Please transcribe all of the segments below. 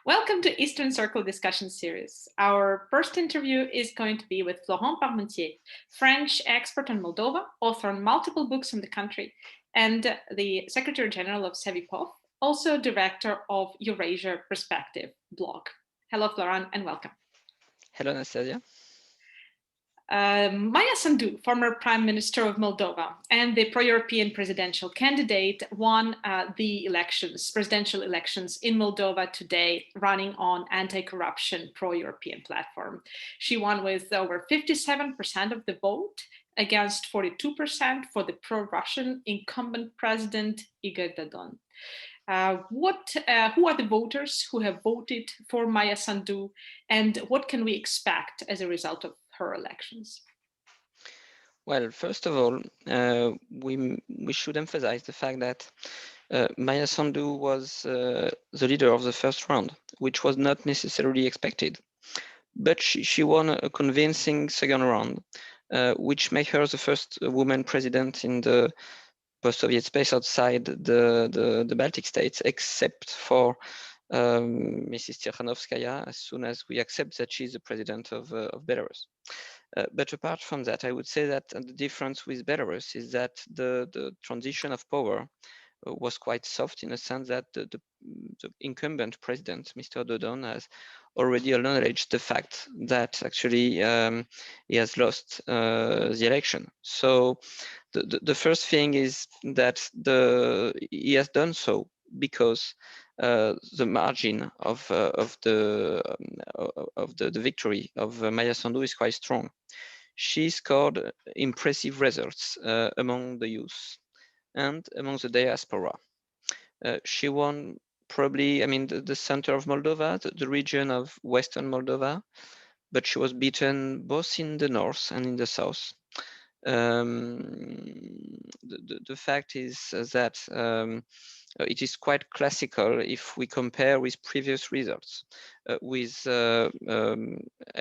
Welcome to Eastern Circle Discussion Series. Our first interview is going to be with Florent Parmentier, French expert on Moldova, author on multiple books on the country, and the Secretary General of Sevipov, also director of Eurasia Perspective blog. Hello, Florent, and welcome. Hello, Anastasia. Maia Sandu, former Prime Minister of Moldova and the pro-European presidential candidate, won the presidential elections in Moldova today, running on anti-corruption pro-European platform. She won with over 57% of the vote against 42% for the pro-Russian incumbent president Igor Dodon. Who are the voters who have voted for Maia Sandu, and what can we expect as a result of her elections? Well, first of all, we should emphasize the fact that Maia Sandu was the leader of the first round, which was not necessarily expected. But she won a convincing second round, which made her the first woman president in the post-Soviet space outside the Baltic states, except for Mrs. Tikhanovskaya, as soon as we accept that she's the president of Belarus. But apart from that, I would say that the difference with Belarus is that the transition of power was quite soft in the sense that the incumbent president, Mr. Dodon, has already acknowledged the fact that actually he has lost the election. So the first thing is that he has done so because the margin of the victory of Maia Sandu is quite strong. She scored impressive results among the youth and among the diaspora. She won probably, I mean, the center of Moldova, the region of Western Moldova, but she was beaten both in the north and in the south. The fact is that it is quite classical if we compare with previous results with, I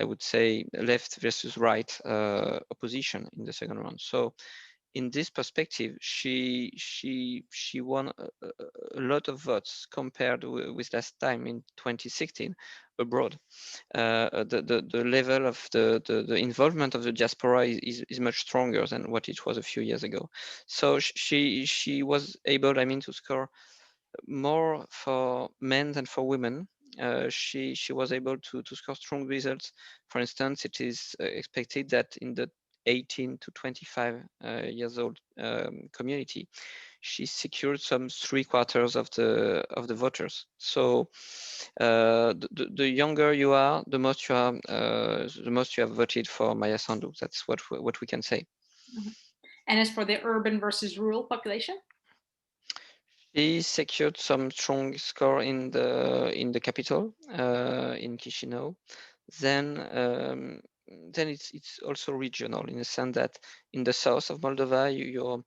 would say, left versus right opposition in the second round. So in this perspective, she won a lot of votes compared with last time in 2016 abroad. The level of the involvement of the diaspora is much stronger than what it was a few years ago. So she was able, I mean, to score more for men than for women. She was able to score strong results. For instance, it is expected that in the 18 to 25 years old community, she secured some 3/4 of the voters. So the younger you are, the most you have voted for Maia Sandu. That's what we can say. Mhm. And as for the urban versus rural population? She secured some strong score in the capital, in Chisinau. Then it's also regional in the sense that in the south of Moldova you're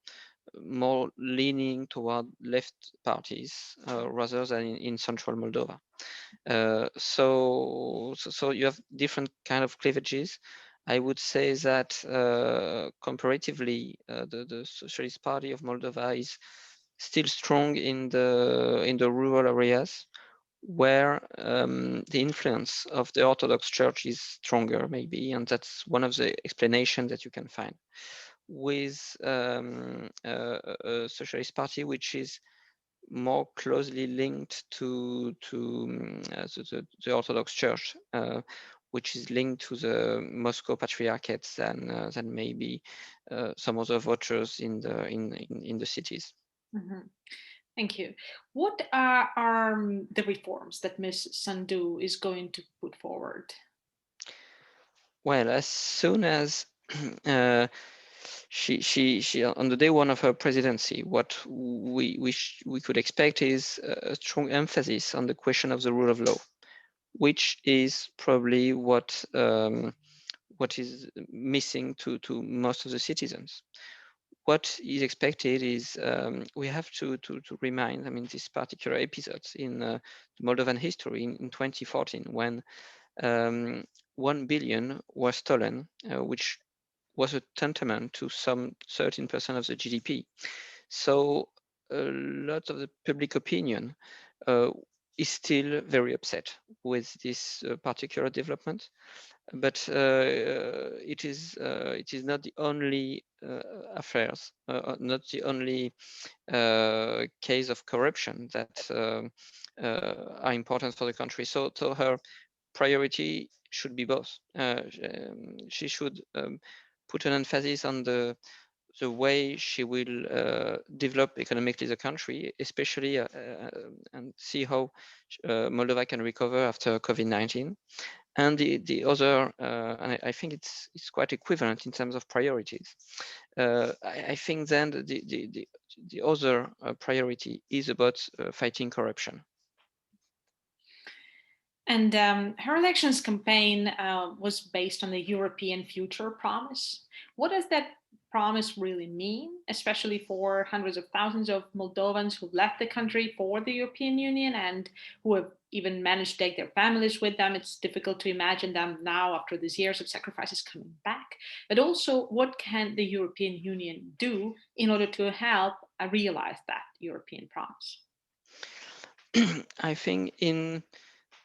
more leaning toward left parties rather than in central Moldova. So you have different kind of cleavages. I would say that comparatively, the Socialist Party of Moldova is still strong in the rural areas, where the influence of the Orthodox Church is stronger, maybe, and that's one of the explanations that you can find with a Socialist Party which is more closely linked to the Orthodox Church, which is linked to the Moscow Patriarchate than maybe some other voters in the cities. Mhm. Thank you. What are the reforms that Ms. Sandu is going to put forward? Well, as soon as uh, she on the day one of her presidency, what we could expect is a strong emphasis on the question of the rule of law, which is probably what is missing to most of the citizens. What is expected is we have to remind, I mean, these particular episodes in Moldovan history in 2014 when 1 billion was stolen, which was a tantamount to some 13% of the GDP. So a lot of the public opinion uh, is still very upset with this particular development. But it is not the only affairs, not the only case of corruption that are important for the country. So her priority should be both. She should put an emphasis on the way she will develop economically the country, especially and see how Moldova can recover after COVID-19. And the other, and I think it's quite equivalent in terms of priorities. I think then the other priority is about fighting corruption. And her elections campaign was based on the European future promise. What does that promise really mean, especially for hundreds of thousands of Moldovans who left the country for the European Union and who have even managed to take their families with them? It's difficult to imagine them now, after these years of sacrifices, coming back. But also, what can the European Union do in order to help realize that European promise? I think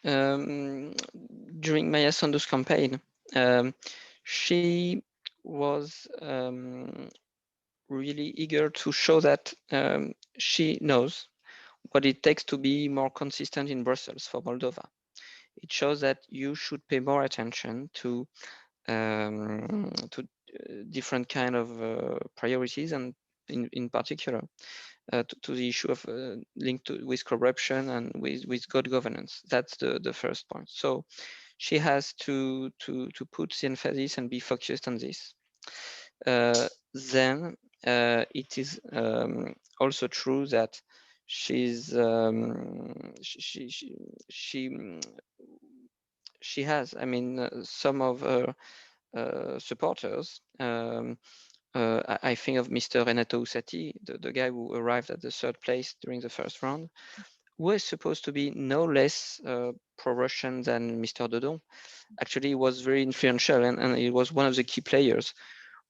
during Maia Sandu's campaign, she was really eager to show that she knows what it takes to be more consistent in Brussels for Moldova. It shows that you should pay more attention to different kind of priorities, and in particular to the issue of linked with corruption and with good governance. That's the first point. So she has to put the emphasis and be focused on this. Then it is also true that she's she has, I mean, some of her supporters. I think of Mr. Renato Usati, the guy who arrived at the third place during the first round, who is supposed to be no less pro-Russian than Mr. Dodon. Actually, he was very influential, and he was one of the key players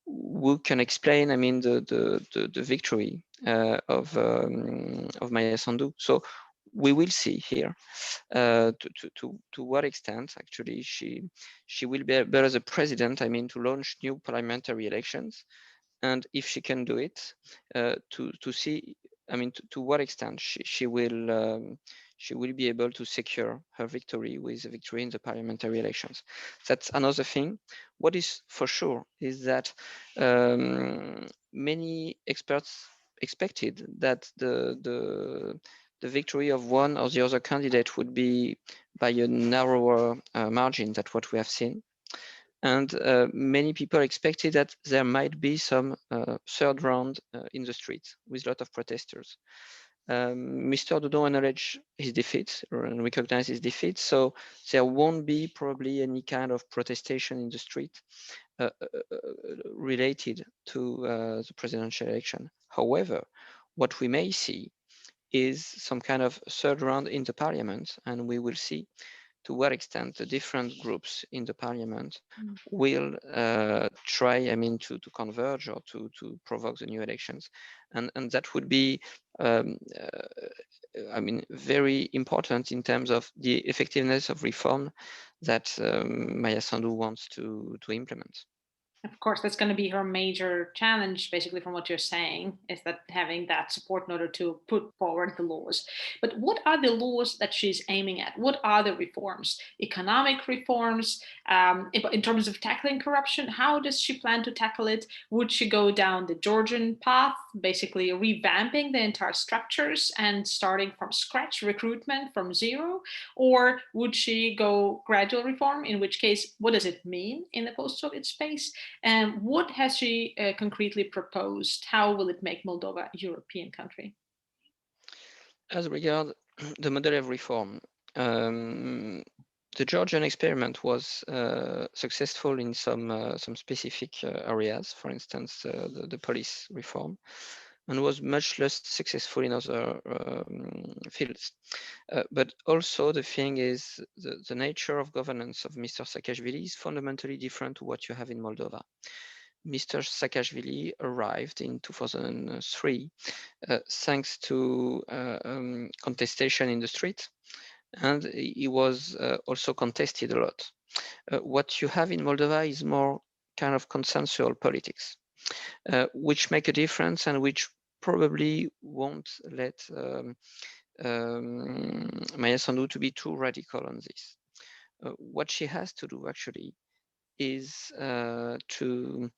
who can explain, I mean, the victory of Maia Sandu. So we will see here to what extent actually she will be able as a president, I mean, to launch new parliamentary elections, and if she can do it, to see, I mean, to what extent she will be able to secure her victory with a victory in the parliamentary elections. That's another thing. What is for sure is that many experts expected that the victory of one or the other candidate would be by a narrower margin than what we have seen. And many people expected that there might be some third round in the streets with a lot of protesters. Mr. Dodon acknowledged his defeat and recognized his defeat, so there won't be probably any kind of protestation in the street related to the presidential election. However, what we may see is some kind of third round in the parliament, and we will see to what extent the different groups in the parliament will try, I mean, to converge or to provoke the new elections. And that would be, I mean, very important in terms of the effectiveness of reform that Maia Sandu wants to implement. Of course, that's going to be her major challenge, basically, from what you're saying, is that having that support in order to put forward the laws. But what are the laws that she's aiming at? What are the reforms? Economic reforms, in terms of tackling corruption, how does she plan to tackle it? Would she go down the Georgian path, basically revamping the entire structures and starting from scratch, recruitment from zero? Or would she go gradual reform, in which case, what does it mean in the post-Soviet space? And what has she concretely proposed? How will it make Moldova a European country? As regard the model of reform, the Georgian experiment was successful in some specific areas, for instance, the police reform, and was much less successful in other fields. But also the thing is, the nature of governance of Mr. Saakashvili is fundamentally different to what you have in Moldova. Mr. Saakashvili arrived in 2003 thanks to contestation in the street, and he was also contested a lot. What you have in Moldova is more kind of consensual politics, which make a difference and which probably won't let Maia Sandu to be too radical on this. What she has to do actually is to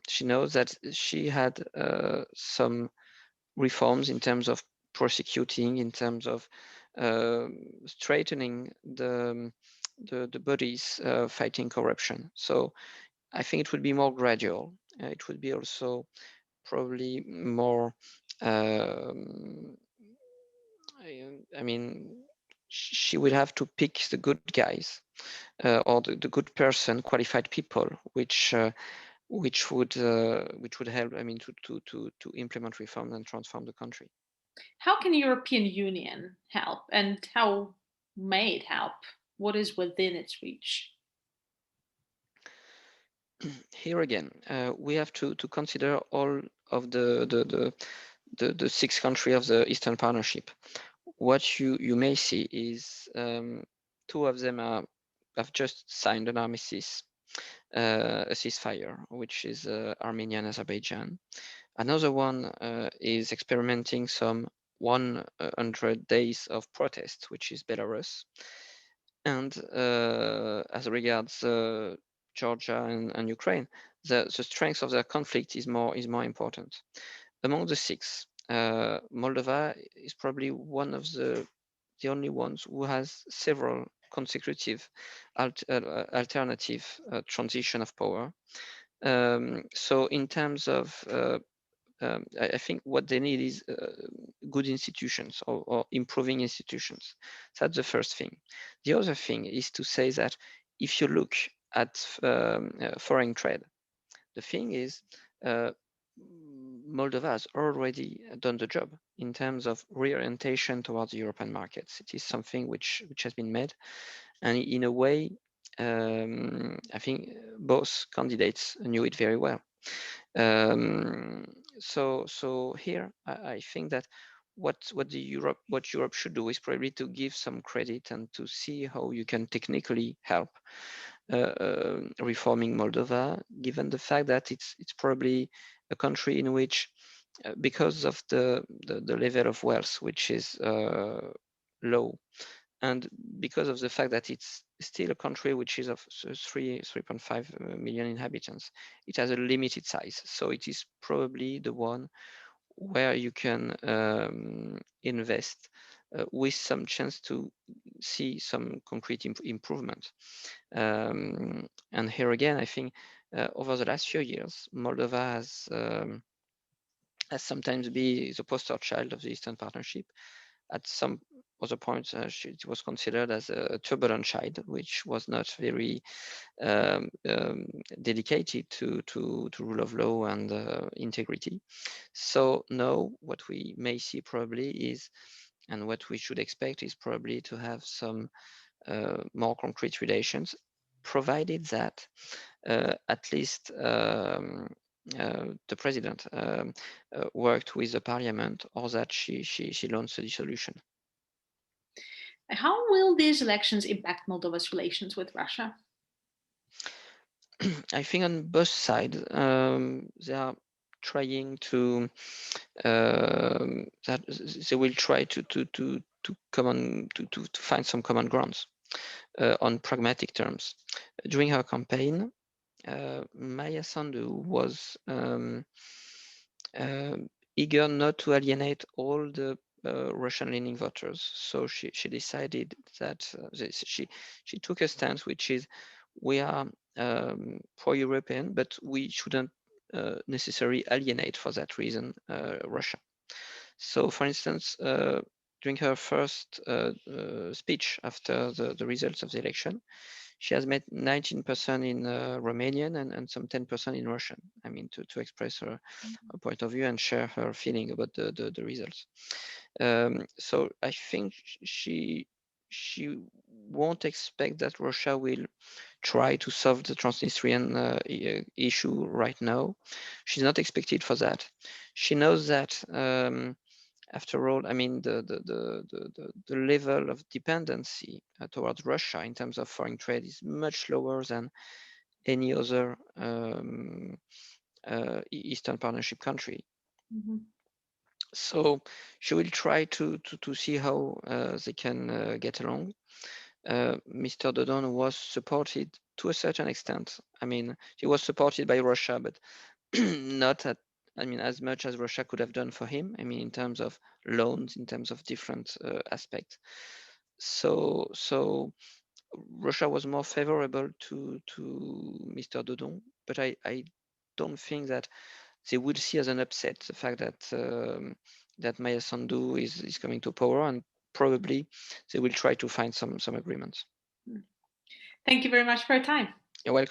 she knows that she had some reforms in terms of prosecuting, in terms of straightening the bodies fighting corruption. So I think it would be more gradual. It would be also probably more. I mean, she will have to pick the good guys or the good person, qualified people, which would help. I mean, to implement reforms and transform the country. How can European Union help, and how may it help? What is within its reach? Here again, we have to consider all of the 6 countries of the Eastern Partnership. What you may see is 2 of them have just signed an armistice, a ceasefire, which is Armenia and Azerbaijan. Another one is experimenting some 100 days of protest, which is Belarus. And as regards Georgia and Ukraine, the strength of their conflict is more important. Among the 6, Moldova is probably one of the only ones who has several consecutive alternative transition of power. So in terms of I think what they need is good institutions or improving institutions. That's the first thing. The other thing is to say that if you look at foreign trade, the thing is Moldova has already done the job in terms of reorientation towards the European markets. It is something which has been made, and in a way, I think both candidates knew it very well. So here I think that what Europe should do is probably to give some credit and to see how you can technically help reforming Moldova, given the fact that it's probably a country in which, because of the level of wealth which is low, and because of the fact that it's still a country which is of 3.5 million inhabitants, it has a limited size. So it is probably the one where you can invest with some chance to see some concrete improvement. And here again, I think over the last few years, Moldova has sometimes been the poster child of the Eastern Partnership. At some other points, it was considered as a turbulent child, which was not very dedicated to rule of law and integrity. So now what we may see probably is, and what we should expect is probably to have some more concrete relations, provided that at least the president worked with the parliament, or that she launched a dissolution. How will these elections impact Moldova's relations with Russia? I think on both sides, they are trying to that they will try to find some common grounds on pragmatic terms. During her campaign, Maia Sandu was eager not to alienate all the Russian-leaning voters. So she decided that she took a stance which is, we are pro-European, but we shouldn't necessarily alienate for that reason Russia. So, for instance, during her first speech after the results of the election, she has made 19% in Romanian and some 10% in Russian. I mean, to express her point of view and share her feeling about the results. So I think she won't expect that Russia will try to solve the Transnistrian issue right now. She's not expected for that. She knows that After all, I mean, the level of dependency towards Russia in terms of foreign trade is much lower than any other Eastern Partnership country. So she will try to see how they can get along. Mr. Dodon was supported to a certain extent. I mean, he was supported by Russia, but not at, I mean, as much as Russia could have done for him. I mean, in terms of loans, in terms of different aspects. So Russia was more favorable to Mr. Dodon, but I don't think that they would see as an upset the fact that that Maia Sandu is coming to power, and probably they will try to find some agreements. Thank you very much for your time. You're welcome.